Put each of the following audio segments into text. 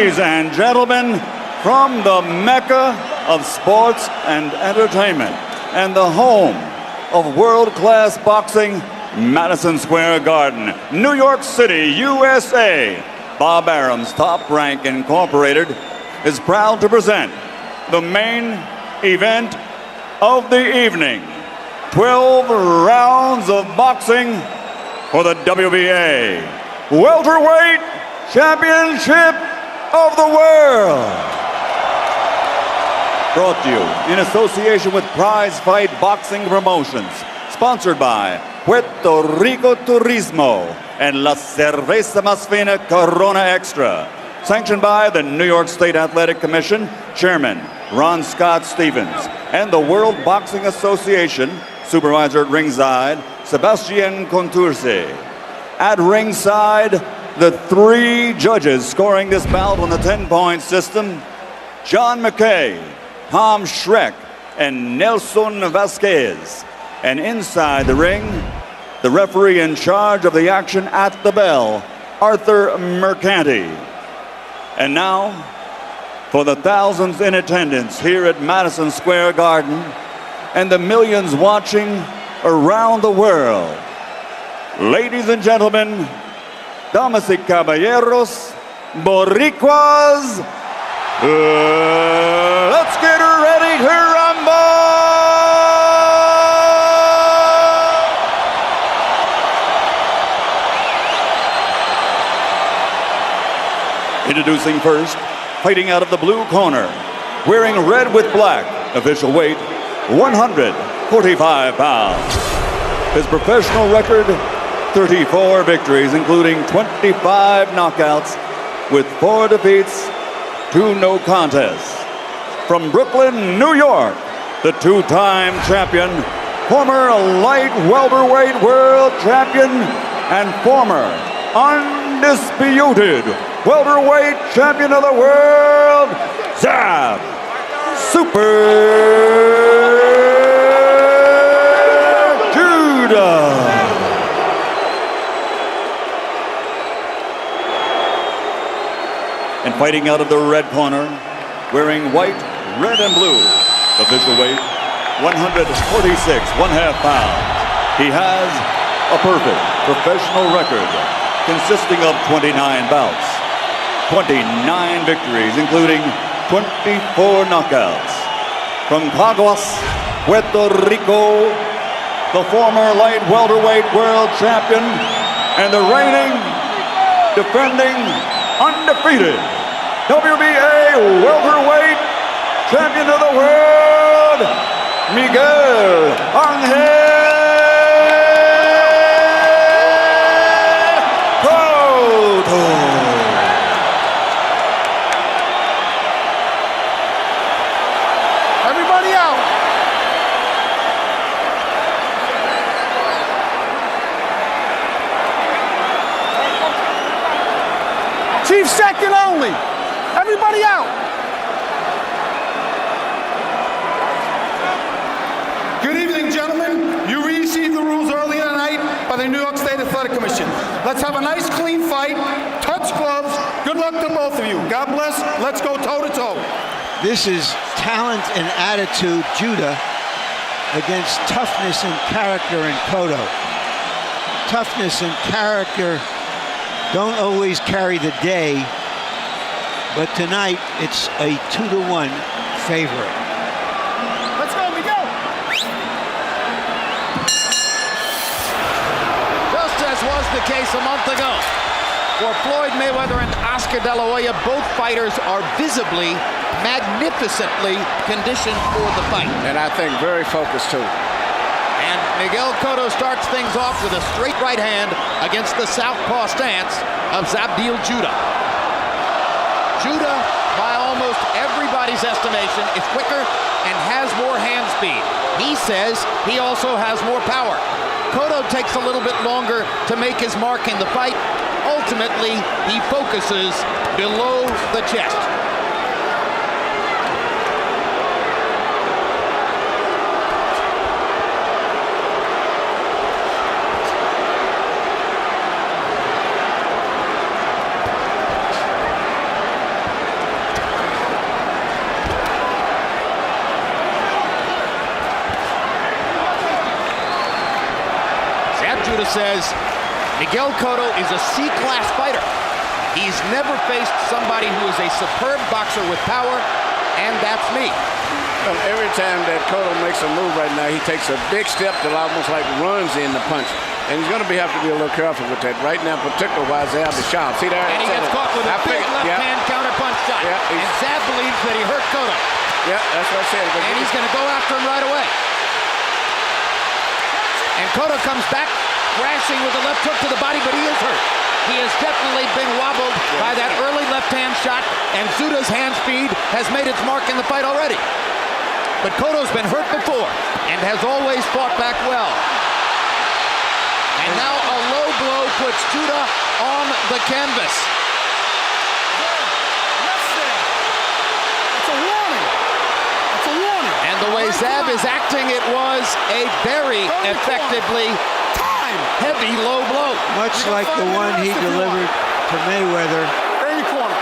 Ladies and gentlemen, from the Mecca of sports and entertainment and the home of world-class boxing, Madison Square Garden, New York City, USA, Bob Arum's Top Rank Incorporated is proud to present the main event of the evening. 12 rounds of boxing for the WBA Welterweight Championship of the World. Brought to you in association with Prize Fight Boxing Promotions, sponsored by Puerto Rico Turismo and La Cerveza Más Fina Corona Extra. Sanctioned by the New York State Athletic Commission, Chairman Ron Scott Stevens, and the World Boxing Association, Supervisor at ringside, Sebastian Contursi. At ringside, the three judges scoring this bout on the 10-point system, John McKay, Tom Schreck, and Nelson Vasquez. And inside the ring, the referee in charge of the action at the bell, Arthur Mercanti. And now, for the thousands in attendance here at Madison Square Garden and the millions watching around the world, ladies and gentlemen, damas y caballeros, Boricuas, let's get ready to rumble! Introducing first, fighting out of the blue corner, wearing red with black, official weight 145 pounds. His professional record, 34 victories, including 25 knockouts, with 4 defeats, 2 no contests. From Brooklyn, New York, the two-time champion, former light welterweight world champion, and former undisputed welterweight champion of the world, Zab Super Judah. And fighting out of the red corner, wearing white, red, and blue, official weight 146 1/2 pounds. He has a perfect professional record consisting of 29 bouts, 29 victories, including 24 knockouts. From Caguas, Puerto Rico, the former light welterweight world champion and the reigning, defending, undefeated WBA welterweight champion of the world, Miguel Cotto. Everybody out. Chief second only. Everybody out. Good evening, gentlemen. You received the rules earlier tonight by the New York State Athletic Commission. Let's have a nice, clean fight. Touch gloves. Good luck to both of you. God bless. Let's go toe-to-toe. This is talent and attitude, Judah, against toughness and character in Cotto. Toughness and character don't always carry the day, but tonight it's a 2-1 favorite. Let's go, Miguel. Just as was the case a month ago. For Floyd Mayweather and Oscar De La Hoya, both fighters are visibly, magnificently conditioned for the fight. And I think very focused too. And Miguel Cotto starts things off with a straight right hand against the southpaw stance of Zabdil Judah. Judah, by almost everybody's estimation, is quicker and has more hand speed. He says he also has more power. Cotto takes a little bit longer to make his mark in the fight. Ultimately, he focuses below the chest. says Miguel Cotto is a C-class fighter. He's never faced somebody who is a superb boxer with power, and that's me. Well, every time that Cotto makes a move right now, he takes a big step that almost like runs in the punch. And he's going to have to be a little careful with that. Right now, particularly while Zab is sharp. See there? And he gets caught with a big left-hand counter-punch shot. Yeah, and Zab believes that he hurt Cotto. Yeah, that's what I said. And he's going to go after him right away. And Cotto comes back, crashing with a left hook to the body, but he is hurt. He has definitely been wobbled by that early left-hand shot, and Judo's hand speed has made its mark in the fight already. But Cotto's been hurt before and has always fought back well. And now a low blow puts Judah on the canvas. That's a warning. That's a warning. And the way Zab is acting, it was a very effectively heavy low blow. Much like the one he delivered to Mayweather. Stay in your corner.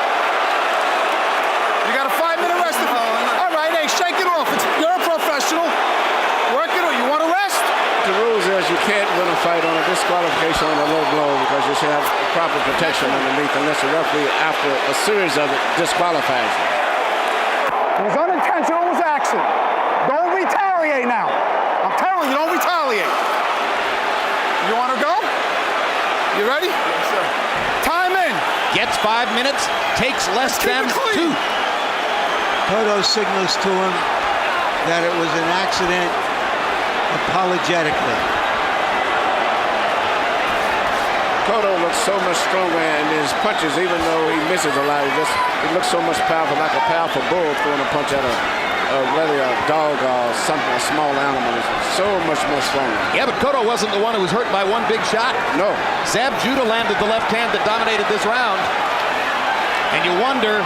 You got a 5-minute rest. All right, hey, shake it off. You're a professional. Work it. You want to rest? The rules is you can't win a fight on a disqualification on a low blow because you should have proper protection underneath unless the referee, after a series of it, disqualifies you. It was unintentional. It was accident. Don't retaliate now. I'm telling you, don't retaliate. You want to go? You ready? Yes, sir. Time in. Gets 5 minutes, takes less than 2. Cotto signals to him that it was an accident apologetically. Cotto looks so much stronger in his punches, even though he misses a lot. He looks so much powerful, like a powerful bull throwing a punch at a dog or something, a small animal. It's so much more stronger. Yeah, but Cotto wasn't the one who was hurt by one big shot. No. Zab Judah landed the left hand that dominated this round. And you wonder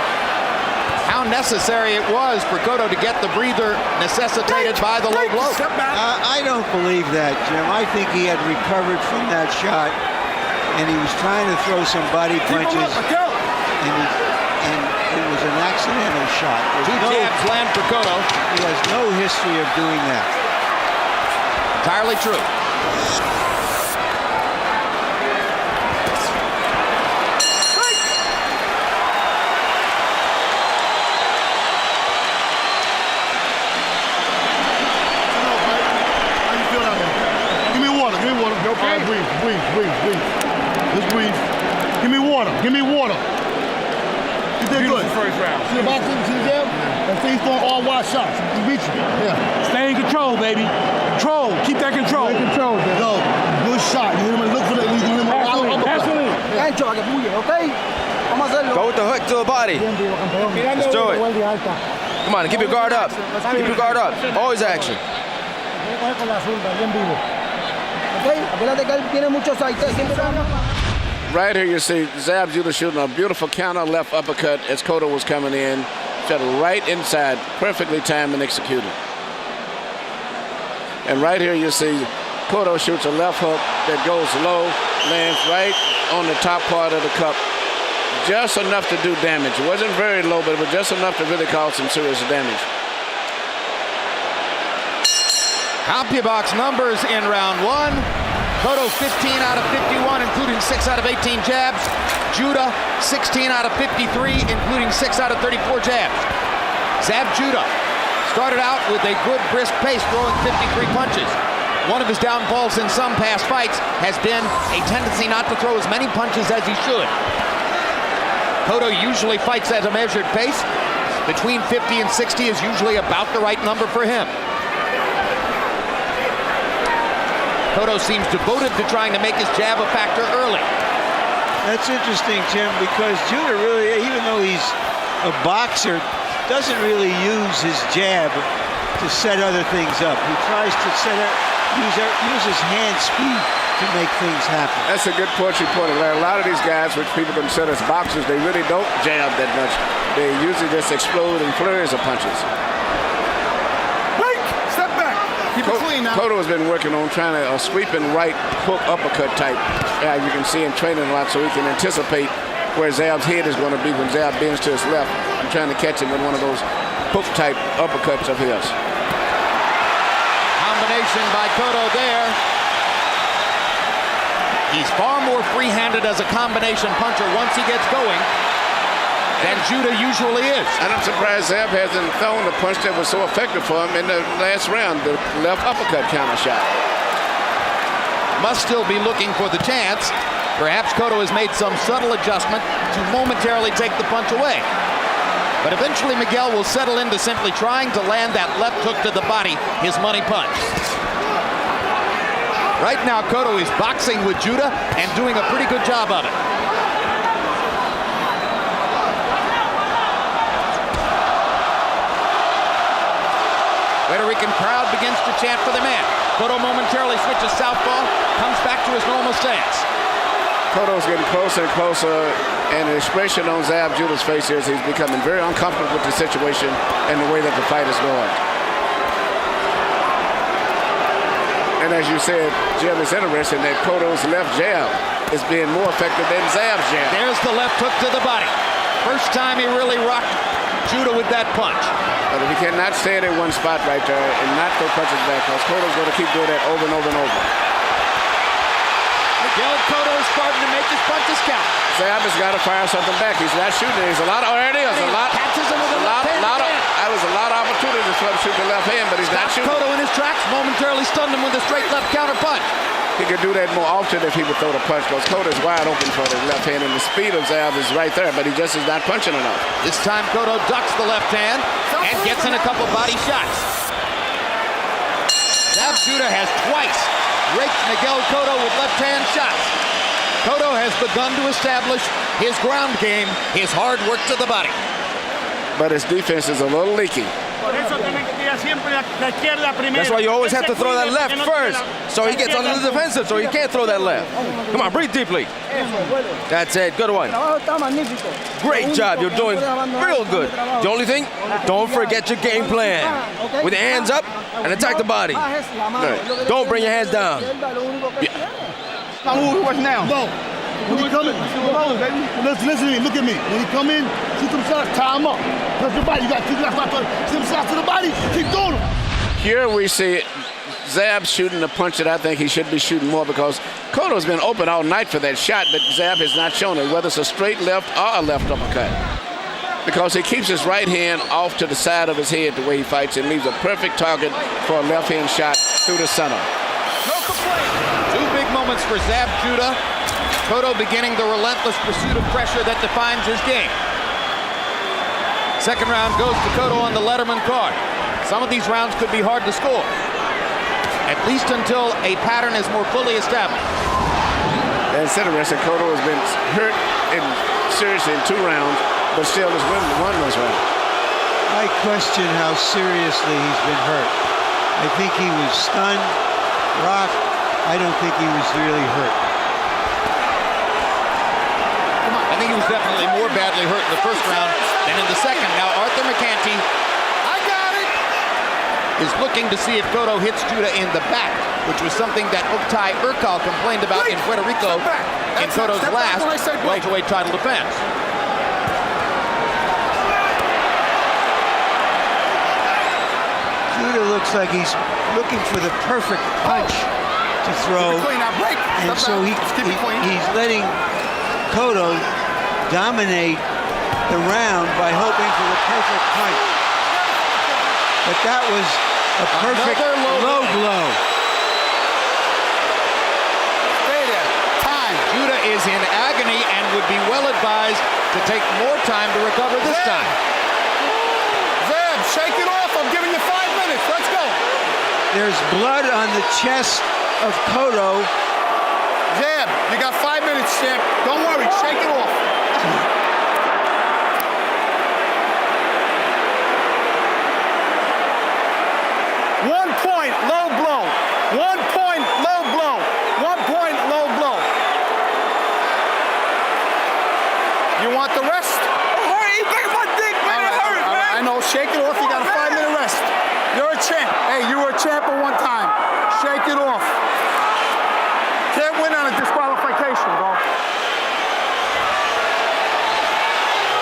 how necessary it was for Cotto to get the breather necessitated by the low blow. I don't believe that, Jim. I think he had recovered from that shot, and he was trying to throw some body punches, and it was an accidental shot. Two jabs land for Cotto. He has no history of doing that. Entirely true. Just breathe. Give me water. Give me water. You did good. First round. See the boxing? See the jab? That thing's throwing all wide shots. He beat you. Yeah. Stay in control, baby. Control. Keep that control. Stay in control. Go. Good shot. You hit him and look for the. You hit him Okay? Go with the hook to the body. Let's do it. Come on, keep your guard up. Keep your guard up. Always action. Right here you see Zab Judah shooting a beautiful counter left uppercut as Cotto was coming in. Shot right inside, perfectly timed and executed. And right here you see Cotto shoots a left hook that goes low, lands right on the top part of the cup. Just enough to do damage. It wasn't very low, but it was just enough to really cause some serious damage. CompuBox numbers in round 1. Cotto 15 out of 51, including 6 out of 18 jabs. Judah 16 out of 53, including 6 out of 34 jabs. Zab Judah started out with a good brisk pace, throwing 53 punches. One of his downfalls in some past fights has been a tendency not to throw as many punches as he should. Cotto usually fights at a measured pace. Between 50 and 60 is usually about the right number for him. Cotto seems devoted to trying to make his jab a factor early. That's interesting, Jim, because Judah really, even though he's a boxer, doesn't really use his jab to set other things up. He tries to use his hand speed to make things happen. That's a good point you pointed out. A lot of these guys, which people consider as boxers, they really don't jab that much. They usually just explode in flurries of punches. Keep it clean now. Cotto has been working on trying to sweeping right hook uppercut type. You can see him training a lot so he can anticipate where Zab's head is going to be when Zab bends to his left. I'm trying to catch him with one of those hook type uppercuts of his. Combination by Cotto there. He's far more free-handed as a combination puncher once he gets going than Judah usually is. And I'm surprised Zab hasn't thrown the punch that was so effective for him in the last round, the left uppercut counter shot. Must still be looking for the chance. Perhaps Cotto has made some subtle adjustment to momentarily take the punch away. But eventually Miguel will settle into simply trying to land that left hook to the body, his money punch. Right now, Cotto is boxing with Judah and doing a pretty good job of it. Puerto Rican crowd begins to chant for the man. Cotto momentarily switches southpaw, comes back to his normal stance. Cotto's getting closer and closer, and the expression on Zab Judah's face is he's becoming very uncomfortable with the situation and the way that the fight is going. And as you said, Jim, it's interesting that Cotto's left jab is being more effective than Zab's jab. There's the left hook to the body. First time he really rocked Judah with that punch. But if he cannot stand in one spot right there and not throw punches back, because Cotto's going to keep doing that over and over and over. Miguel Cotto is starting to make his punches count. Zab has got to fire something back. He's not shooting. There's a lot of, there it is. Catches him with a left hand. That was a lot of opportunities for him to shoot the left hand, but he's not shooting. Cotto in his tracks, momentarily stunned him with a straight left counter punch. He could do that more often if he would throw the punch, because Cotto is wide open for the left hand, and the speed of Zab is right there, but he just is not punching enough. This time Cotto ducks the left hand and gets in a couple body shots. Zab Judah has twice raked Miguel Cotto with left hand shots. Cotto has begun to establish his ground game, his hard work to the body. But his defense is a little leaky. That's why you always have to throw that left first, so he gets under the defensive, so he can't throw that left. Come on, breathe deeply. That's it, good one. Great job, you're doing real good. The only thing, don't forget your game plan. With your hands up and attack the body. Don't bring your hands down. What's now? No. When he come in, listen to me, look at me. When he come in, shoot them shots, tie him up. Touch your body, you got to shoot them shots to the body, keep doing them. Here we see Zab shooting the punch that I think he should be shooting more, because Cotto's been open all night for that shot, but Zab has not shown it, whether it's a straight left or a left uppercut. Because he keeps his right hand off to the side of his head the way he fights and leaves a perfect target for a left hand shot through the center. No complaint. Two big moments for Zab Judah. Cotto beginning the relentless pursuit of pressure that defines his game. Second round goes to Cotto on the Letterman card. Some of these rounds could be hard to score, at least until a pattern is more fully established. And it's interesting, Cotto has been hurt seriously in 2 rounds, but still has won those rounds. I question how seriously he's been hurt. I think he was stunned, rocked. I don't think he was really hurt. I think he was definitely more badly hurt in the first round than in the second. Now Arthur McCanty is looking to see if Cotto hits Judah in the back, which was something that Oktay Urkal complained about in Puerto Rico in Cotto's last welterweight title defense. Judah looks like he's looking for the perfect punch to throw, and so he's letting Cotto dominate the round by hoping for the perfect punch. But that was a perfect low blow. Stay there. Time. Judah is in agony and would be well advised to take more time to recover this time. Zab, shake it off. I'm giving you 5 minutes. Let's go. There's blood on the chest of Cotto. Zab, you got 5 minutes, champ. Don't worry. Shake it off. 1 point, low blow. 1 point, low blow. 1 point, low blow. You want the rest? Hurry, break my dick, man. It hurts, man. I know. Shake it off. You got a 5-minute rest. You're a champ. Hey, you were a champ at one time. Shake it off. Can't win on a disqualification, bro.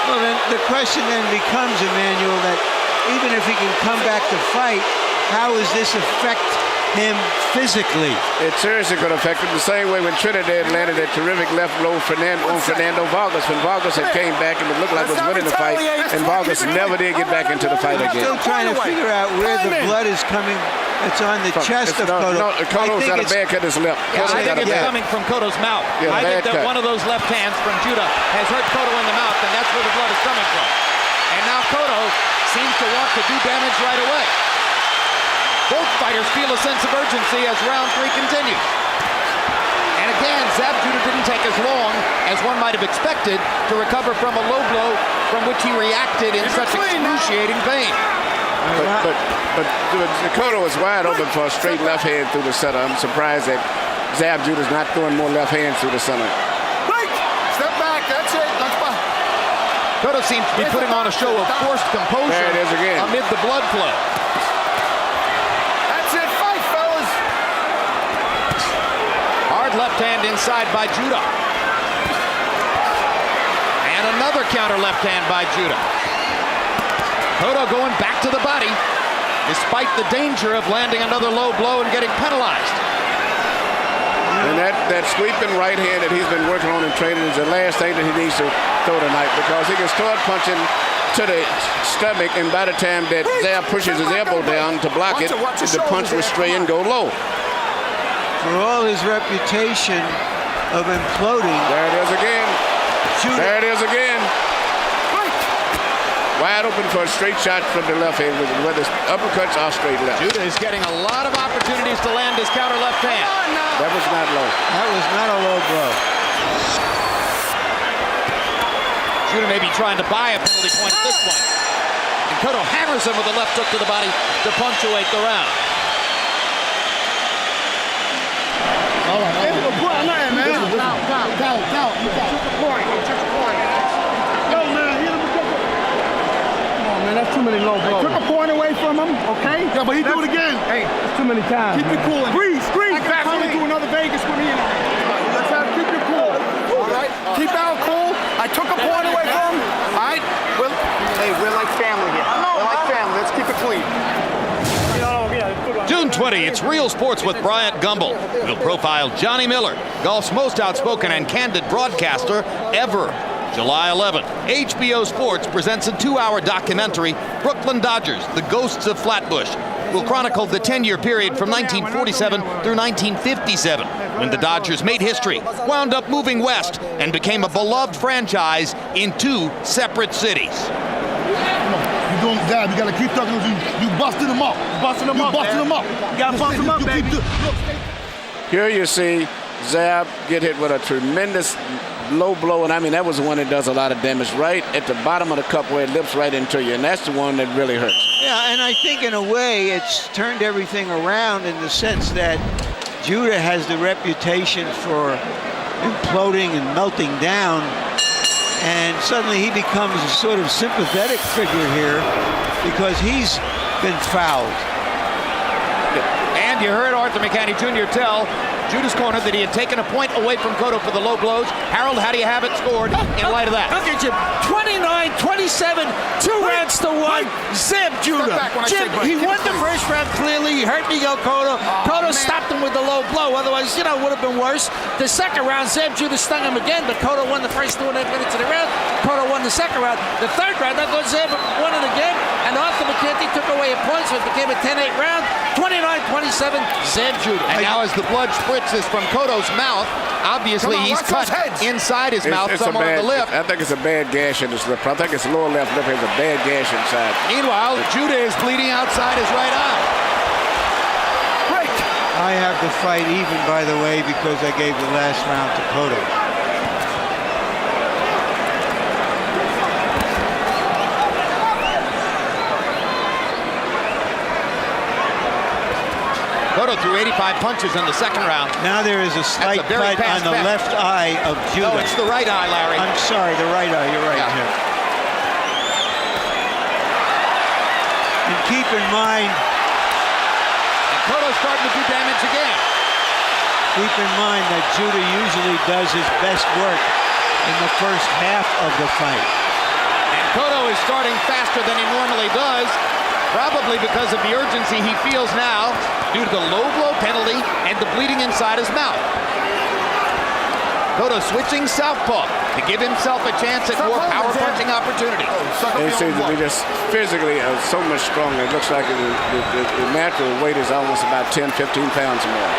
Well, then the question then becomes, Emmanuel, that even if he can come back to fight, how does this affect him physically. It seriously could affect him the same way when Trinidad landed that terrific left blow on Fernando Vargas when Vargas had came back and it looked like it was winning the fight, and Vargas never did get back into the fight again. Still trying to figure out where the blood is coming. It's on the chest of Cotto. No, Cotto's got a bad cut in his lip. Yeah, I think it's coming from Cotto's mouth. Yeah, I think that cut. one of those left hands from Judah has hurt Cotto in the mouth, and that's where the blood is coming from. And now Cotto seems to want to do damage right away. Both fighters feel a sense of urgency as round 3 continues. And again, Zab Judah didn't take as long as one might have expected to recover from a low blow from which he reacted in such excruciating pain. But Cotto is wide open for a straight left hand through the center. I'm surprised that Zab Judah's not throwing more left hands through the center. Step back. That's it. Cotto seems to be putting on a show of forced composure There it is again. amid the blood flow. That's it. Fight, fellas. Hard left hand inside by Judah. And another counter left hand by Judah. Cotto going back to the body, despite the danger of landing another low blow and getting penalized. And that sweeping right hand that he's been working on in training is the last thing that he needs to throw tonight, because he can start punching to the stomach, and by the time that Zab pushes his elbow down to block it, the punch will stray and go low. For all his reputation of imploding, There it is again. There it is again. Wide open for a straight shot from the left hand, whether it's uppercuts or straight left. Judah is getting a lot of opportunities to land his counter left hand. That was not low. that was not a low blow. Judah may be trying to buy a penalty point at this point. And Cotto hammers him with a left hook to the body to punctuate the round. All right. Hey, put on that, man. Down. Yo, man, hit him. Come on, man, that's too many low blows. Took a point away from him, okay? Yeah, but he do it again. Hey, It's too many times. keep it cool. Breathe. Back Come to me. into another Vegas with me and let's have keep it cool. All right? Keep out cool. I took a point away from him. All right? We're like family here. We're like family. Let's keep it clean. June 20, it's Real Sports with Bryant Gumbel. We'll profile Johnny Miller, golf's most outspoken and candid broadcaster ever. July 11th, HBO Sports presents a 2-hour documentary, Brooklyn Dodgers, The Ghosts of Flatbush. Will chronicle the 10-year period from 1947 through 1957, when the Dodgers made history, wound up moving west, and became a beloved franchise in 2 separate cities. You doing Zab, you gotta keep talking. You busting them up. You busting them up, You gotta bust them up, baby. Here you see Zab get hit with a tremendous low blow, and I mean that was the one that does a lot of damage right at the bottom of the cup where it lips right into you, and that's the one that really hurts. Yeah, and I think in a way it's turned everything around in the sense that Judah has the reputation for imploding and melting down, and suddenly he becomes a sort of sympathetic figure here because he's been fouled. And you heard Arthur McCanny Jr. tell Judah's corner that he had taken a point away from Cotto for the low blows. Harold, how do you have it scored in light of that? Look at you, 29-27, 2 rounds to 1. Zab Judah. Jim, he won the first round clearly. He hurt Miguel Cotto. Cotto stopped him with the low blow. Otherwise, it would have been worse. The second round, Zab Judah stung him again, but Cotto won the first 2.5 minutes of the round. Cotto won the second round. The third round, I thought Zab won it again, and Arthur McCanty took away a point, so it became a 10-8 round. 29-27, Zab Judah. And now as the blood spritzes from Cotto's mouth, obviously he's cut inside his mouth somewhere on the lip. I think it's a bad gash in his lip. I think his lower left lip has a bad gash inside. Meanwhile, Judah is bleeding outside his right eye. I have the fight even, by the way, because I gave the last round to Cotto. Cotto threw 85 punches in the second round. Now there is a slight cut on the left eye of Judah. No, it's the right eye, Larry. I'm sorry, the right eye. You're right, Jim. And keep in mind, And Cotto's starting to do damage again. keep in mind that Judah usually does his best work in the first half of the fight. And Cotto is starting faster than he normally does. probably because of the urgency he feels now due to the low blow penalty and the bleeding inside his mouth. Cotto switching southpaw to give himself a chance at more power punching opportunities. He seems to be just physically so much stronger. It looks like the natural weight is almost about 10, 15 pounds more.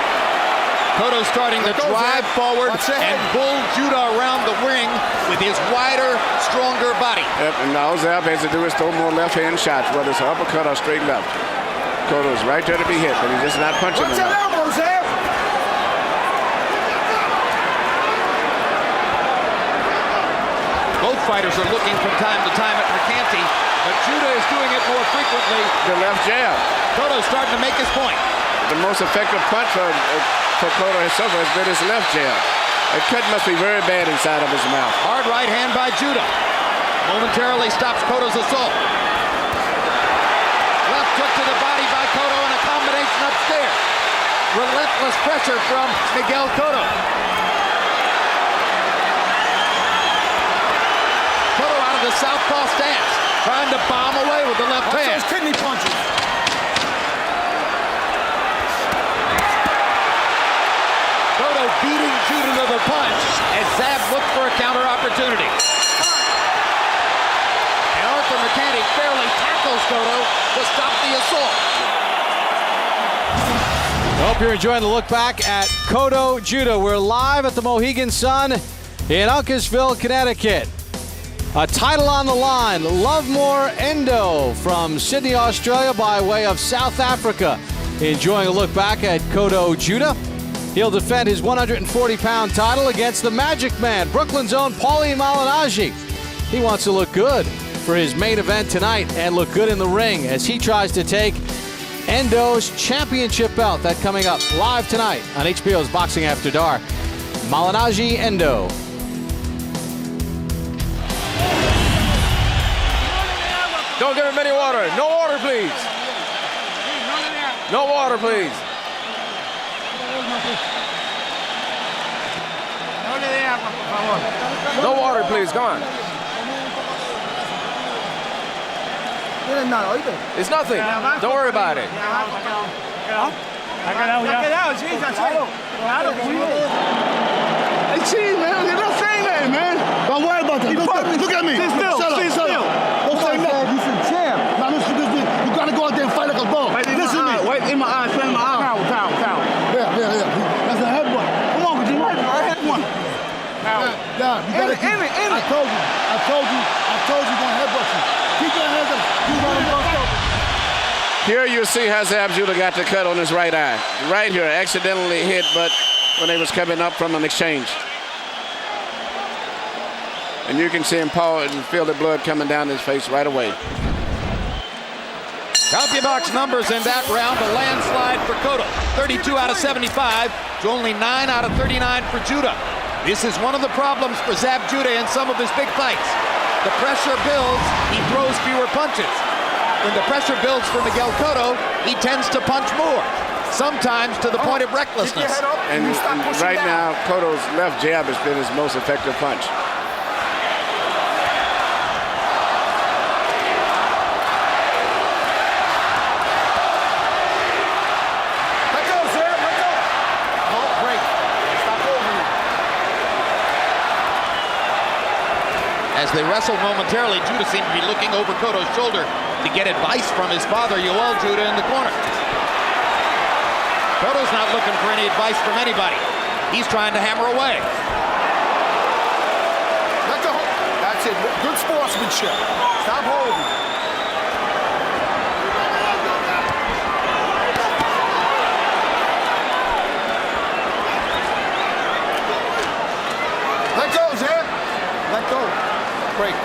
Cotto starting to drive forward and pull Judah around the ring with his wider, stronger body. Yep, and all Zab has to do is throw more left-hand shots, whether it's an uppercut or straight left. Cotto's right there to be hit, but he's just not punching enough. Elbow, Zab. Both fighters are looking from time to time at McCanty, but Judah is doing it more frequently. The left jab. Cotto's starting to make his point. The most effective punch for Cotto himself has been his left jab. The cut must be very bad inside of his mouth. Hard right hand by Judah. Momentarily stops Cotto's assault. Left hook to the body by Cotto and a combination upstairs. Relentless pressure from Miguel Cotto. Cotto out of the southpaw stance, trying to bomb away with the left hand. Those kidney punches. Cotto beating Judah to the punch as Zab looked for a counter opportunity. And Arthur McCanty fairly tackles Cotto to stop the assault. I hope you're enjoying the look back at Cotto Judah. We're live at the Mohegan Sun in Uncasville, Connecticut. A title on the line. Lovemore Endo from Sydney, Australia by way of South Africa. Enjoying a look back at Cotto Judah. He'll defend his 140-pound title against the Magic Man, Brooklyn's own Paulie Malignaggi. He wants to look good for his main event tonight and look good in the ring as he tries to take Endo's championship belt. That coming up live tonight on HBO's Boxing After Dark. Malignaggi Endo. Don't give him any water. No water, please. No water, please. No water, please. Come on. It's nothing. Don't worry about it. Hey, cheese, man. You're not saying that, man. Don't worry about that. Look at me. Sit still. Shut up. Sit still. Don't say nothing. You should champ. Now listen to this. You gotta go out there and fight like a dog. Listen to me. Wait in my eyes. Wait in my eyes. Towel. Yeah. That's a headbutt. Come on, Jim. I had one. Yeah, you gotta keep. I told you. You're gonna headbutt you. Keep your hands up. You gotta go. Here you see how Zab Judah got the cut on his right eye. Right here, accidentally hit, but when they was coming up from an exchange. And you can see him paw and feel the blood coming down his face right away. CompuBox numbers in that round, a landslide for Cotto. 32 out of 75 to only 9 out of 39 for Judah. This is one of the problems for Zab Judah in some of his big fights. The pressure builds, he throws fewer punches. When the pressure builds for Miguel Cotto, he tends to punch more, sometimes to the point of recklessness. And right now, Cotto's left jab has been his most effective punch. Let go, Zab. Let go. No, break. Stop over now. As they wrestled momentarily, Judah seemed to be looking over Cotto's shoulder to get advice from his father, Yoel Judah, in the corner. Cotto's not looking for any advice from anybody. He's trying to hammer away. Let go. That's it. Good sportsmanship. Stop holding. Let go, Zab. Let go. Break.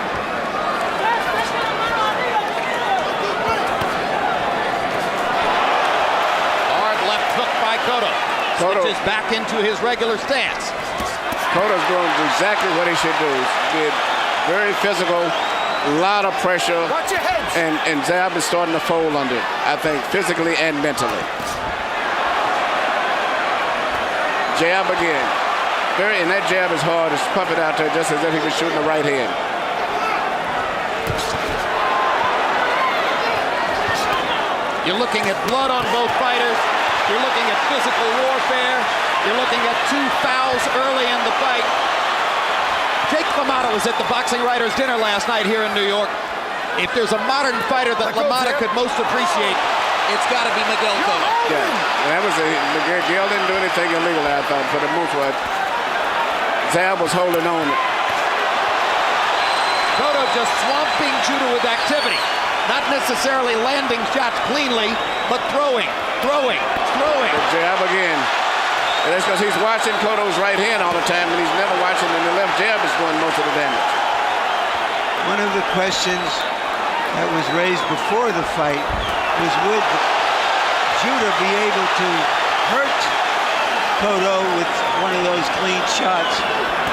Cotto switches back into his regular stance. Cotto's doing exactly what he should do. He's very physical, a lot of pressure. Watch your heads. And Zab is starting to fold under it, I think, physically and mentally. Jab again. And that jab is hard. It's pumping out there just as if he was shooting the right hand. You're looking at blood on both fighters. You're looking at physical warfare. You're looking at 2 fouls early in the fight. Jake LaMotta was at the Boxing Writers' Dinner last night here in New York. If there's a modern fighter that LaMotta could most appreciate, it's got to be Miguel Cotto. Yeah, that was Miguel didn't do anything illegal, I thought, for the most part. Zab was holding on. Cotto just swamping Judah with activity. Not necessarily landing shots cleanly, but throwing. The jab again. And that's because he's watching Cotto's right hand all the time, and he's never watching, and the left jab is doing most of the damage. One of the questions that was raised before the fight was, would Judah be able to hurt Cotto with one of those clean shots?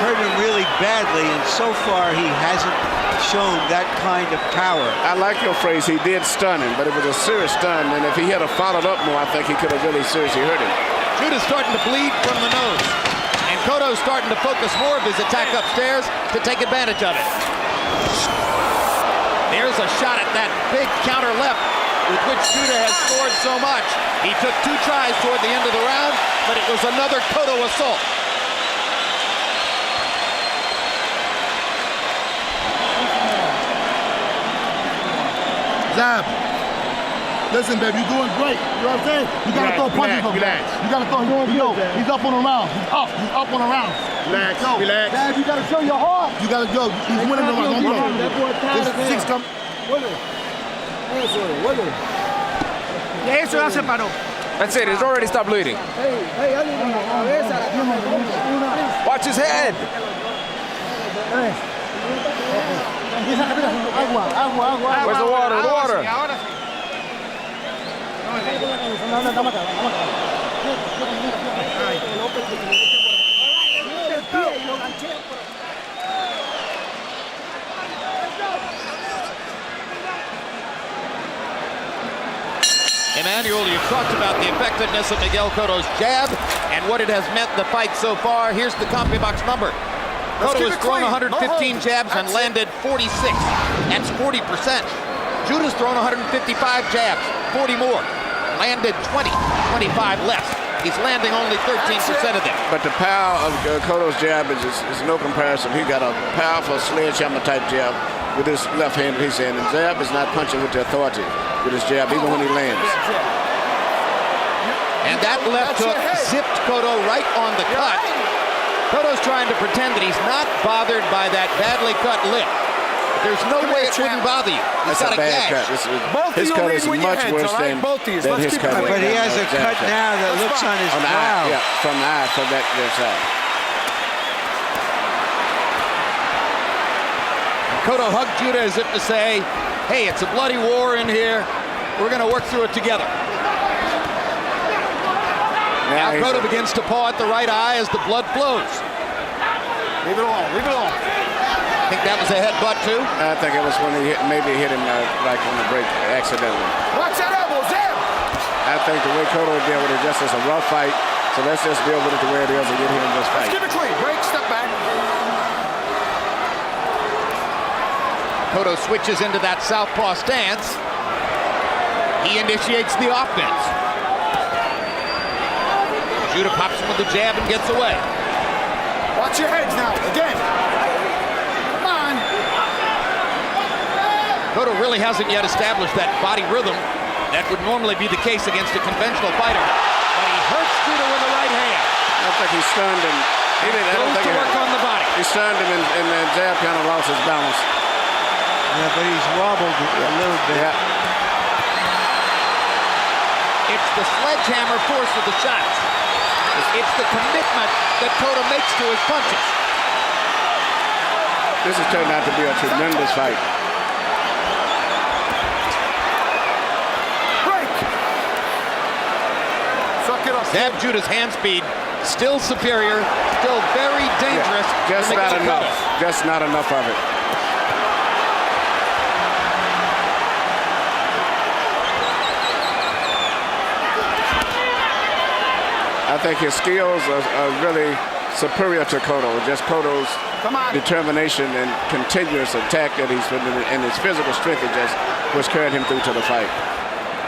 Hurt him really badly, and so far he hasn't shown that kind of power. I like your phrase, he did stun him, but it was a serious stun, and if he had followed up more, I think he could have really seriously hurt him. Judah's starting to bleed from the nose, and Cotto's starting to focus more of his attack upstairs to take advantage of it. There's a shot at that big counter left with which Judah has scored so much. He took 2 tries toward the end of the round, but it was another Cotto assault. Zab, listen, baby, you're doing great. You know what I'm saying? You gotta throw punches up. You gotta throw. He's up on the round. He's up on the round. Relax. Zab, you gotta show your heart. You gotta go. He's winning the round. That boy tired of Six come. Eso ya se paró. That's it. It's already stopped bleeding. Watch his head. Where's the water? The water. Emmanuel, you've talked about the effectiveness of Miguel Cotto's jab and what it has meant in the fight so far. Here's the CompuBox number. Cotto has thrown 115 jabs and landed 46. That's 40%. Judah's thrown 155 jabs, 40 more. Landed 20, 25 less. He's landing only 13% of them. But the power of Cotto's jab is no comparison. He got a powerful sledgehammer type jab with his left hand. He's saying, and Zab is not punching with the authority with his jab, even when he lands. And that left hook zipped Cotto right on the cut. Cotto's trying to pretend that he's not bothered by that badly cut lip. There's no way it wouldn't bother you. He's got a gash. His cut is much worse than his cut. But he has a cut now that looks on his brow. Yeah, from the eye, from that side. Cotto hugged Judah as if to say, hey, it's a bloody war in here. We're going to work through it together. Now Cotto begins to paw at the right eye as the blood flows. Leave it alone. Leave it alone. I think that was a headbutt too. I think it was when he maybe hit him like on the break accidentally. Watch that elbow, Zab. I think the way Cotto deal with it just as a rough fight. So let's just deal with it the way it is and get him in this fight. Let's keep it clean. Break, step back. Cotto switches into that southpaw stance. He initiates the offense. Judah pops him with the jab and gets away. Watch your heads now. Again. Come on. Cotto really hasn't yet established that body rhythm that would normally be the case against a conventional fighter. But he hurts Judah with the right hand. I think he stunned him. He didn't. I don't think to work on the body. He stunned him, and then Zab kind of lost his balance. Yeah, but he's wobbled a little bit. Yeah. It's the sledgehammer force of the shots. It's the commitment that Cotto makes to his punches. This has turned out to be a tremendous fight. Break. Suck it up. Zab Judah's hand speed still superior, still very dangerous. Yeah, just not enough. Just not enough of it. I think his skills are really superior to Cotto. Just Cotto's determination and continuous attack that he's putting in, and his physical strength is just what's carried him through to the fight.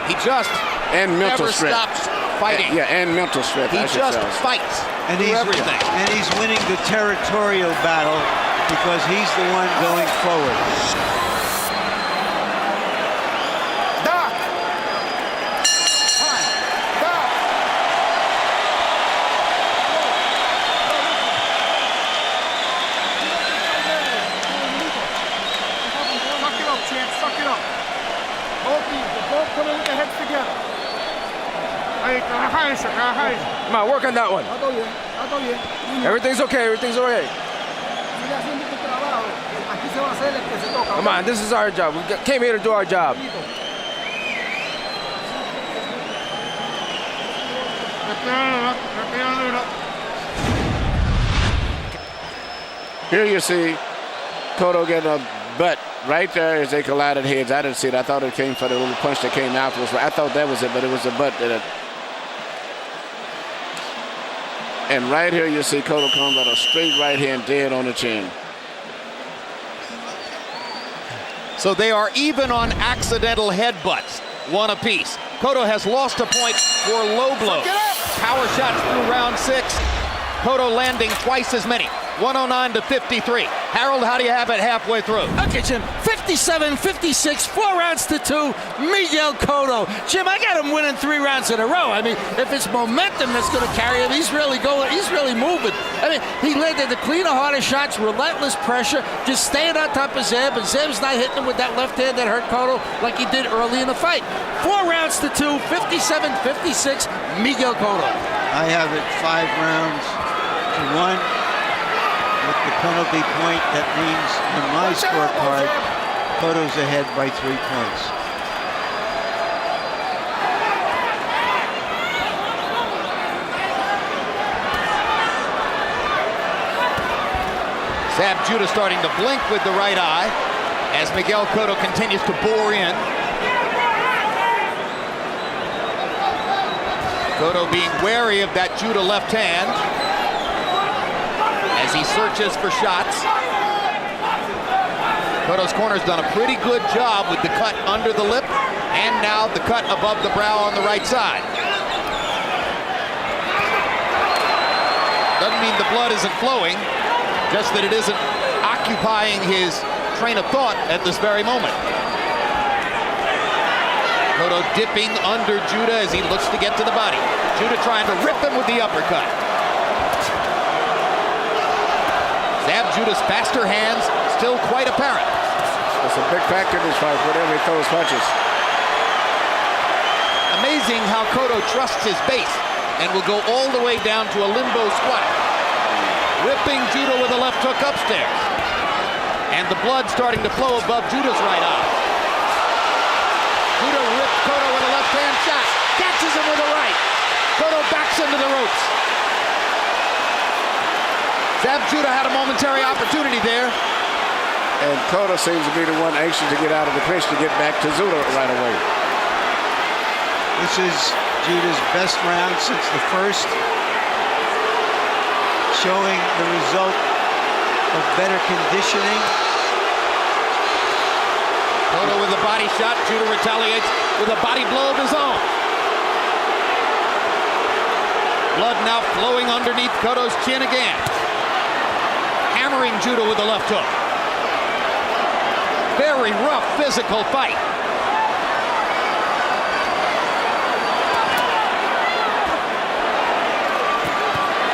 He just and mental never strength. stops fighting. Yeah, and mental strength. He I should just say. fights And through he's everything. And he's winning the territorial battle because he's the one going forward. Doc! Time. Doc! Suck it up, champ. Suck it up. Both knees. Both put in with their heads together. Ahí, trabaja eso, trabaja eso. Come on, work on that one. Está todo bien. Está todo bien. Everything's okay. Everything's okay. Sigue haciendo tu trabajo. Aquí se va a hacer el que se toca. Come on, this is our job. Came here to do our job. Here you see Cotto getting a butt right there as they collided heads. I didn't see it. I thought it came for the little punch that came afterwards. I thought that was it, but it was the butt that. And right here you see Cotto comes out a straight right hand dead on the chin. So they are even on accidental headbutts, one apiece. Cotto has lost a point for low blows. Power shots through round 6. Cotto landing twice as many. 109 to 53. Harold, how do you have it halfway through? Okay, Jim. 57-56, 4 rounds to 2. Miguel Cotto. Jim, I got him winning 3 rounds in a row. I mean, if it's momentum that's going to carry him, he's really going. He's really moving. I mean, he landed the cleaner, harder shots, relentless pressure, just staying on top of Zeb, and Zeb's not hitting him with that left hand that hurt Cotto like he did early in the fight. 4 rounds to 2, 57-56, Miguel Cotto. I have it 5 rounds to 1. With the penalty point, that means in my scorecard, Cotto's ahead by 3 points. Zab Judah starting to blink with the right eye as Miguel Cotto continues to bore in. Cotto being wary of that Judah left hand as he searches for shots. Cotto's corner's done a pretty good job with the cut under the lip and now the cut above the brow on the right side. Doesn't mean the blood isn't flowing, just that it isn't occupying his train of thought at this very moment. Cotto dipping under Judah as he looks to get to the body. Judah trying to rip him with the uppercut. Zab Judah's faster hands still quite apparent. It's a big factor in this fight, whatever he throws punches. Amazing how Cotto trusts his base and will go all the way down to a limbo squat. Ripping Judah with a left hook upstairs. And the blood starting to flow above Judah's right eye. Judah ripped Cotto with a left-hand shot. Catches him with a right. Cotto backs into the ropes. Zab Judah had a momentary opportunity there. And Cotto seems to be the one anxious to get out of the clinch to get back to Judah right away. This is Judah's best round since the first, showing the result of better conditioning. Cotto with a body shot. Judah retaliates with a body blow of his own. Blood now flowing underneath Cotto's chin again. Hammering Judah with a left hook. Very rough physical fight.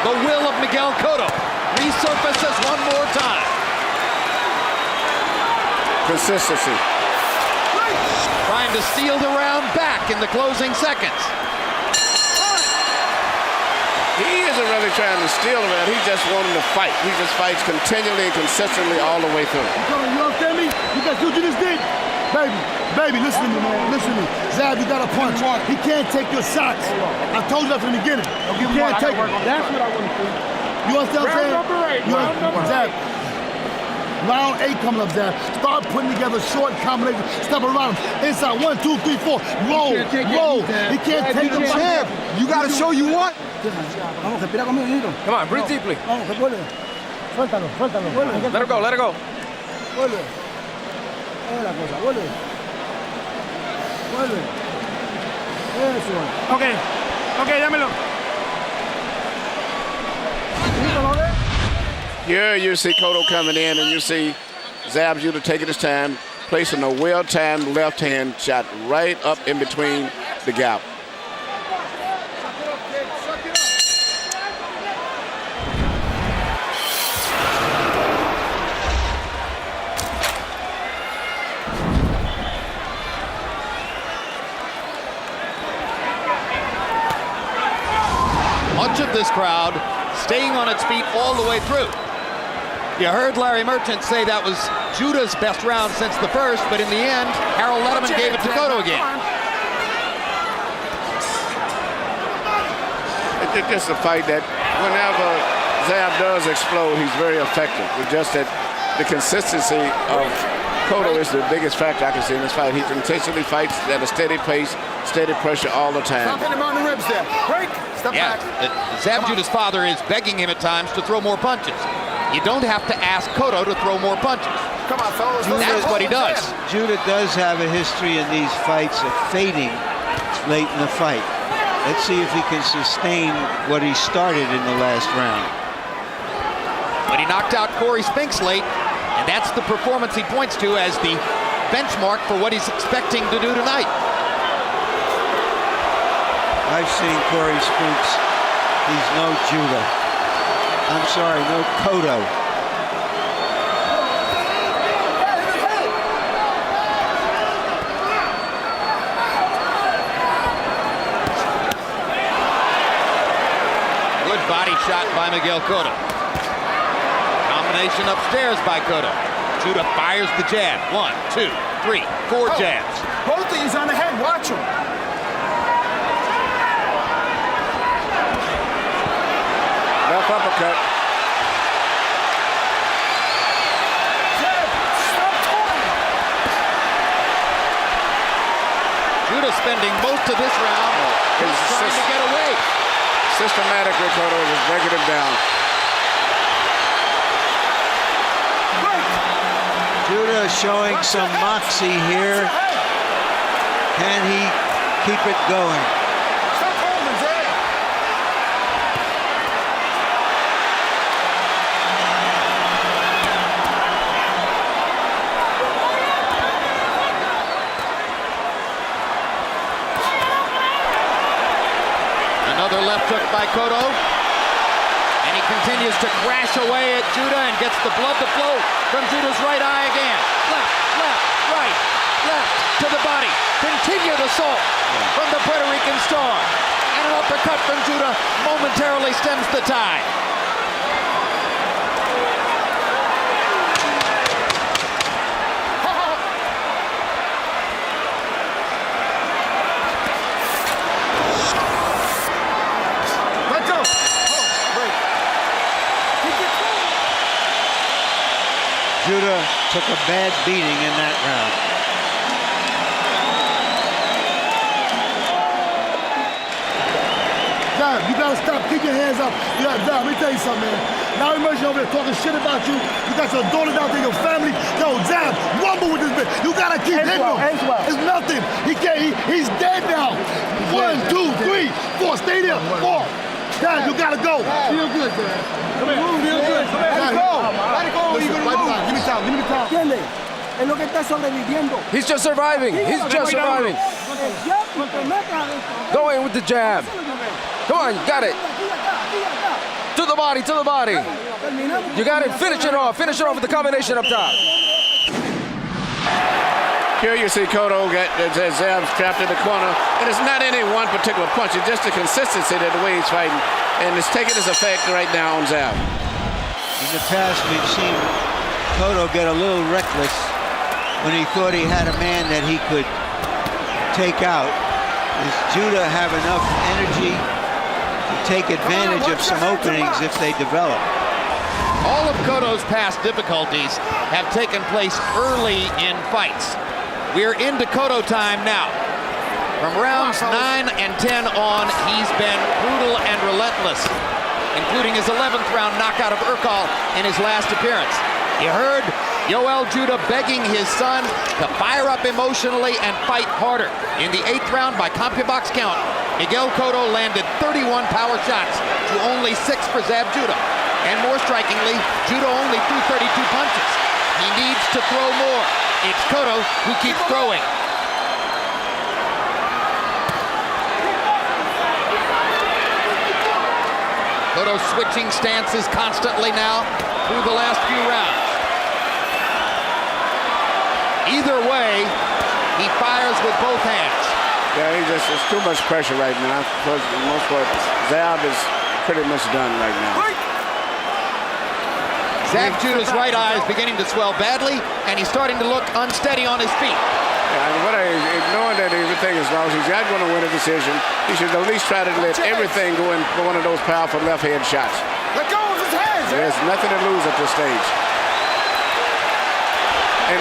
The will of Miguel Cotto resurfaces one more time. Consistency. Trying to steal the round back in the closing seconds. He isn't really trying to steal the round. He just wanting to fight. He just fights continually and consistently all the way through. You understand me? You got what you just did? Baby, listen to me, man. Listen to me. Zab, you got a punch. He can't take your shots. I told you that from the beginning. You can't take it. That's what I want to do. You understand what I'm saying? Round number 8. Zab. Round 8 coming up, Zab. Start putting together short combinations. Step around him. Inside 1, 2, 3, 4. Roll. He can't take them. Champ, you got to show you what? Vamos, respira conmigo, Nito. Come on, breathe deeply. Vamos, que vuelve. Suéltalo. Let her go, let her go. Vuelve. Es la cosa, vuelve. Okay, dámelo. Here you see Cotto coming in, and you see Zab Judah taking his time, placing a well-timed left hand shot right up in between the gap. Much of this crowd staying on its feet all the way through. You heard Larry Merchant say that was Judah's best round since the first, but in the end, Harold Letterman gave it to Cotto again. It's just a fight that whenever Zab does explode, he's very effective. It's just that the consistency of Cotto is the biggest factor I can see in this fight. He intentionally fights at a steady pace, steady pressure all the time. Stop hitting him on the ribs there. Break. Step back. Zab Judah's father is begging him at times to throw more punches. You don't have to ask Cotto to throw more punches. Come on, fellas. That's what he does. Judah does have a history in these fights of fading late in the fight. Let's see if he can sustain what he started in the last round. But he knocked out Corey Spinks late, and that's the performance he points to as the benchmark for what he's expecting to do tonight. I've seen Corey Spinks. He's no Judah. I'm sorry, no Cotto. Good body shot by Miguel Cotto. Combination upstairs by Cotto. Judah fires the jab. 1, 2, 3, 4 jabs. Both of you's on the head. Watch him. Left uppercut. Judah spending most of this round trying to get away. Systematically, Cotto is breaking him down. Judah showing some moxie here. Can he keep it going? Stop holding, Zab. Another left hook by Cotto. And he continues to crash away at Judah and gets the blood to flow from Judah's right eye again. Left, left, right, left to the body. Continued assault from the Puerto Rican star. And an uppercut from Judah momentarily stems the tide. Let go. Judah took a bad beating in that round. Zab, you gotta stop. Keep your hands up. Yeah, Zab, let me tell you something, man. Now Emerging over there talking shit about you. You got your daughters out there, your family. Yo, Zab, rumble with this bitch. You gotta keep hitting him. It's nothing. He can't. He's dead now. 1, 2, 3, 4. Stay there. 4. Zab, you gotta go. Feel good, Zab. Come here. Feel good. Let it go. Let it go. Listen, give me time. Give me time. ¿Entiendes? Es lo que está sobreviviendo. He's just surviving. He's just surviving. Go in with the jab. Come on, you got it. To the body, to the body. You got it. Finish it off. Finish it off with the combination up top. Here you see Cotto get Zab trapped in the corner. And it's not any one particular punch. It's just the consistency of the way he's fighting. And it's taking its effect right now on Zab. In the past, we've seen Cotto get a little reckless when he thought he had a man that he could take out. Does Judah have enough energy to take advantage of some openings if they develop? All of Cotto's past difficulties have taken place early in fights. We're into Cotto time now. From rounds 9 and 10 on, he's been brutal and relentless, including his 11th round knockout of Urkel in his last appearance. You heard Yoel Judah begging his son to fire up emotionally and fight harder. In the 8th round, by CompuBox count, Miguel Cotto landed 31 power shots to only 6 for Zab Judah. And more strikingly, Judah only threw 32 punches. He needs to throw more. It's Cotto who keeps throwing. Cotto switching stances constantly now through the last few rounds. Either way, he fires with both hands. Yeah, it's too much pressure right now. For the most part, Zab is pretty much done right now. Zab Judah's right eye is beginning to swell badly, and he's starting to look unsteady on his feet. Yeah, and knowing that everything is lost, he's not going to win a decision. He should at least try to let everything go in for one of those powerful left hand shots. Let go of his hands. There's nothing to lose at this stage. And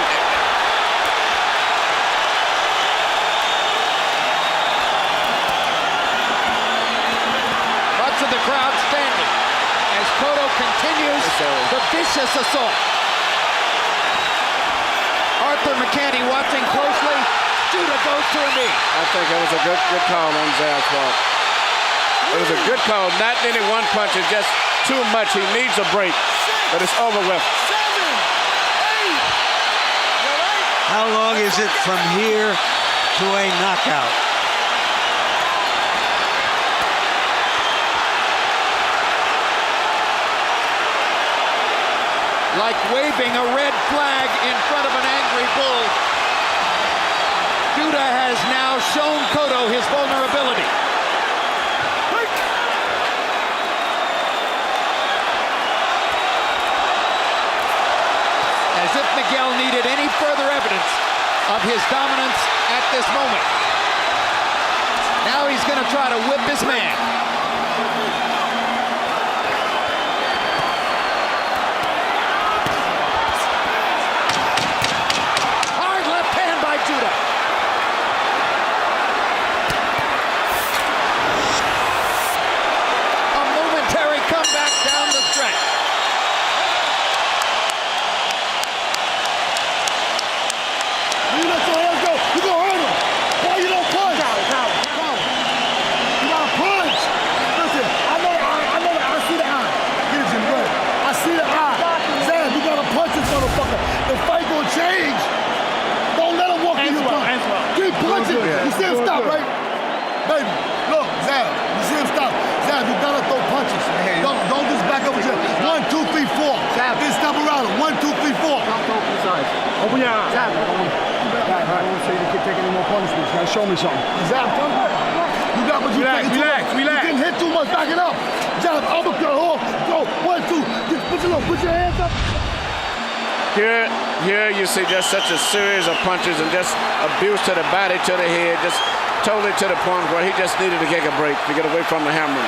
much of the crowd standing as Cotto continues the vicious assault. Arthur McCanty watching closely. Judah goes to a knee. I think that was a good call on Zab's part. It was a good call. Not any one punch. It's just too much. He needs a break. But it's over with. 7, 8. How long is it from here to a knockout? Like waving a red flag in front of an angry bull. Judah has now shown Cotto his vulnerability. As if Miguel needed any further evidence of his dominance at this moment. Now he's going to try to whip his man. You see him stop, right? Baby, look, Zab, you see him stop. Zab, you gotta throw punches. Don't just back up with your 1, 2, 3, 4. Zab, then stop around him. 1, 2, 3, 4. Open your eyes. Zab, I don't want to say you can't take any more punishments. You gotta show me something. Zab, come on. You got what you relax. You didn't hit too much. Back it up. Zab, uppercut, hold. Go. 1, 2. Put your hands up. Here you see just such a series of punches and just abuse to the body, to the head, just totally to the point where he just needed to take a break to get away from the hammering.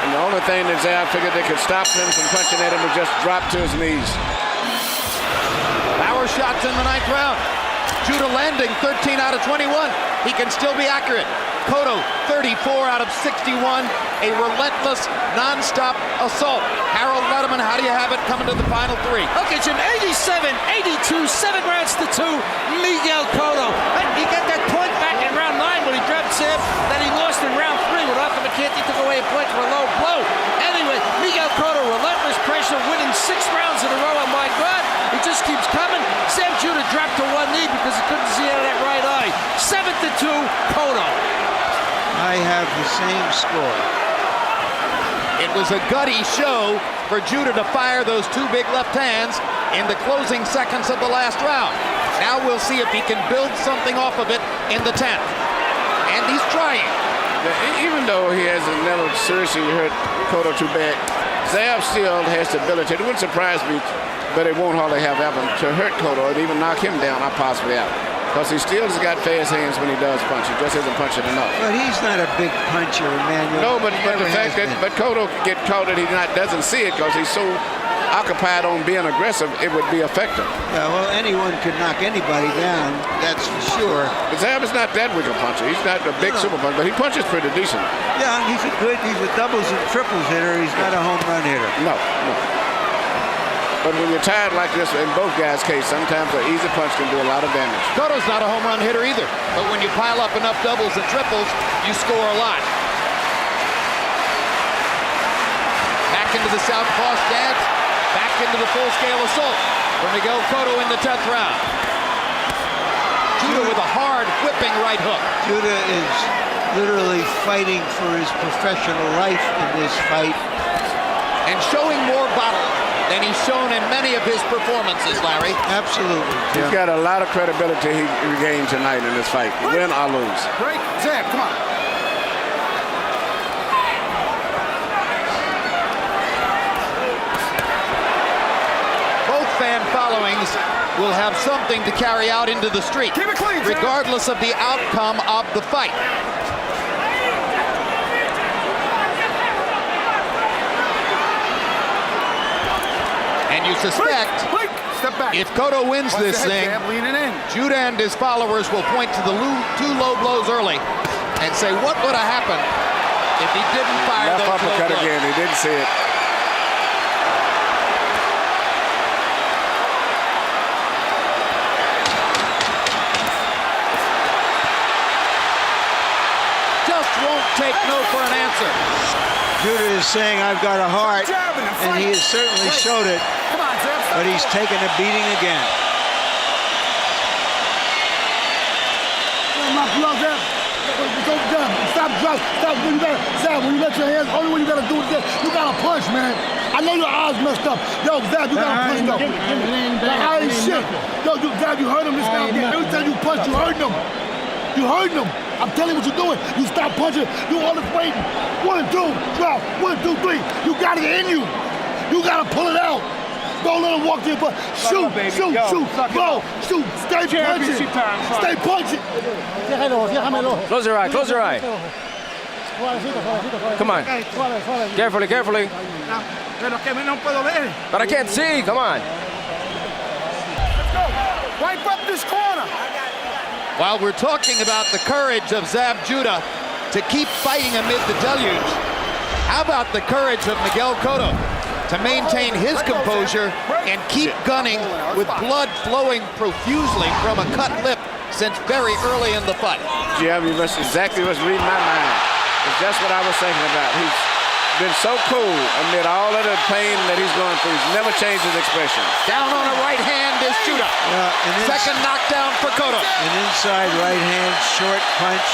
And the only thing that Zab figured they could stop him from punching at him was just drop to his knees. Power shots in the 9th round. Judah landing 13 out of 21. He can still be accurate. Cotto 34 out of 61. A relentless, non-stop assault. Harold Letterman, how do you have it coming to the final 3? Okay, Jim, 87-82, 7 rounds to 2, Miguel Cotto. He got that point back in round 9 when he dropped Zab that he lost in round 3 when Arthur McCanty took away a point for a low blow. Anyway, Miguel Cotto, relentless pressure, winning 6 rounds in a row. Oh my God, he just keeps coming. Zab Judah dropped to one knee because he couldn't see out of that right eye. 7-2, Cotto. I have the same score. It was a gutty show for Judah to fire those 2 big left hands in the closing seconds of the last round. Now we'll see if he can build something off of it in the 10th. And he's trying. Even though he hasn't never seriously hurt Cotto too bad, Zab still has the ability. It wouldn't surprise me, but it won't hardly have happened to hurt Cotto and even knock him down, or possibly out. Because he still has got fast hands when he does punch. He just isn't punching enough. But he's not a big puncher, Emmanuel. No, but the fact that Cotto get caught that he doesn't see it because he's so occupied on being aggressive, it would be effective. Yeah, well, anyone could knock anybody down, that's for sure. But Zab is not that weak a puncher. He's not a big super puncher, but he punches pretty decent. Yeah, he's a doubles and triples hitter. He's not a home run hitter. No. But when you're tired like this, in both guys' case, sometimes an easy punch can do a lot of damage. Cotto's not a home run hitter either, but when you pile up enough doubles and triples, you score a lot. Back into the southpaw stance, back into the full-scale assault for Miguel Cotto in the 10th round. Judah with a hard, whipping right hook. Judah is literally fighting for his professional life in this fight. And showing more bottle than he's shown in many of his performances, Larry. Absolutely. He's got a lot of credibility he regained tonight in this fight, win or lose. Break. Zab, come on. Both fan followings will have something to carry out into the street, Keep it clean, regardless of the outcome of the fight. And you suspect Step back. if Cotto wins Watch this the head thing, jab, leaning in. Judah and his followers will point to the two low blows early and say, what would have happened if he didn't fire Left those low uppercut blows? again. He didn't see it. Just won't take no for an answer. Judah is saying, I've got a heart, and he has certainly showed it, Come on, Zab. but he's taken a beating again. Stop, drop, stop. When you gotta, Zab, when you let your hands, only when you gotta do is this. You gotta punch, man. I know your eyes messed up. Yo, Zab, you gotta punch though. That eye ain't shit. Yo, Zab, you heard him this time. Every time you punch, you hurt him. You hurt him. I'm telling you what you're doing. You stop punching. You all this waiting. 1, 2, drop. 1, 2, 3. You got it in you. You gotta pull it out. Don't let him walk to your butt. Shoot, shoot, shoot. Go, shoot. Stay punching. Stay punching. Close your eye, close your eye. Come on. Carefully, carefully. But I can't see, come on. Wipe up this corner. While we're talking about the courage of Zab Judah to keep fighting amid the deluge, how about the courage of Miguel Cotto to maintain his composure and keep gunning with blood flowing profusely from a cut lip since very early in the fight? Yeah, that's exactly what's reading my mind. It's just what I was thinking about. He's been so cool amid all of the pain that he's going through. He's never changed his expression. Down on a right hand is Judah. Second knockdown for Cotto. An inside right hand, short punch.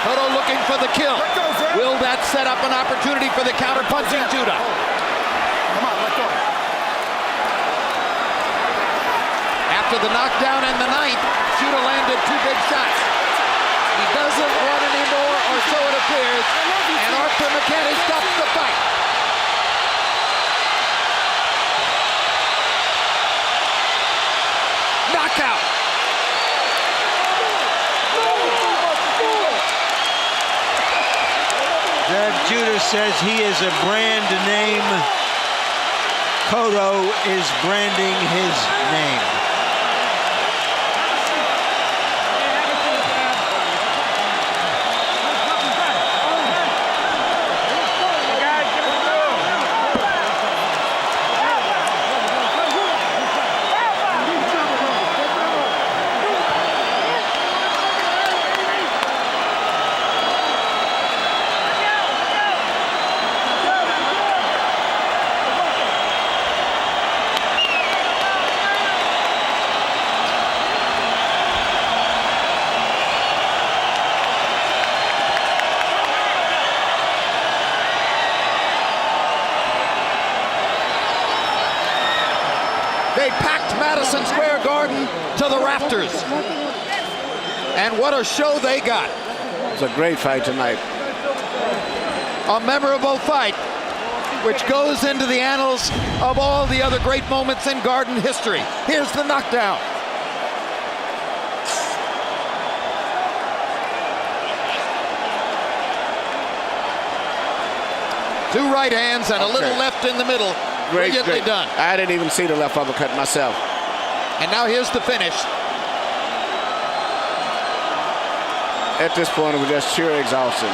Cotto looking for the kill. Will that set up an opportunity for the counter-punching Judah? Come on, let go. After the knockdown in the ninth, Judah landed 2 big shots. He doesn't run anymore, or so it appears, and Arthur McKenny stops the fight. Knockout. Zab Judah says he is a brand name. Cotto is branding his name. They packed Madison Square Garden to the rafters. And what a show they got. It's a great fight tonight. A memorable fight, which goes into the annals of all the other great moments in Garden history. Here's the knockdown. Two right hands and a little left in the middle. Brilliantly done. I didn't even see the left uppercut myself. And now here's the finish. At this point, it was just sheer exhaustion.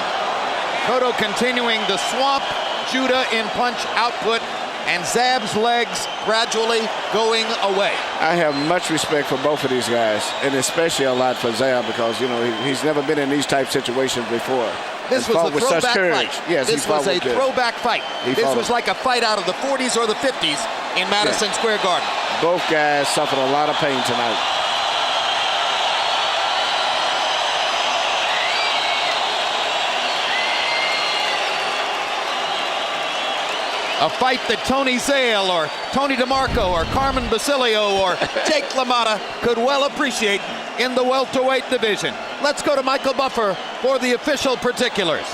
Cotto continuing to swamp Judah in punch output, and Zab's legs gradually going away. I have much respect for both of these guys, and especially a lot for Zab because, you know, he's never been in these type situations before. This was a throwback fight. Yes, this was a throwback fight. This was like a fight out of the 40s or the 50s in Madison Square Garden. Both guys suffered a lot of pain tonight. A fight that Tony Zale or Tony DeMarco or Carmen Basilio or Jake LaMotta could well appreciate in the welterweight division. Let's go to Michael Buffer for the official particulars.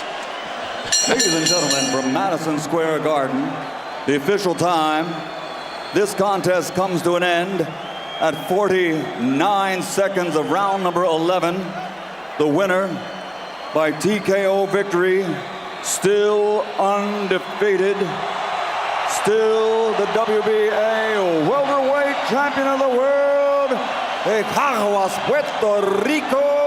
Ladies and gentlemen, from Madison Square Garden, the official time, this contest comes to an end at 49 seconds of round number 11. The winner by TKO victory, still undefeated, still the WBA welterweight champion of the world, de Caguas, Puerto Rico,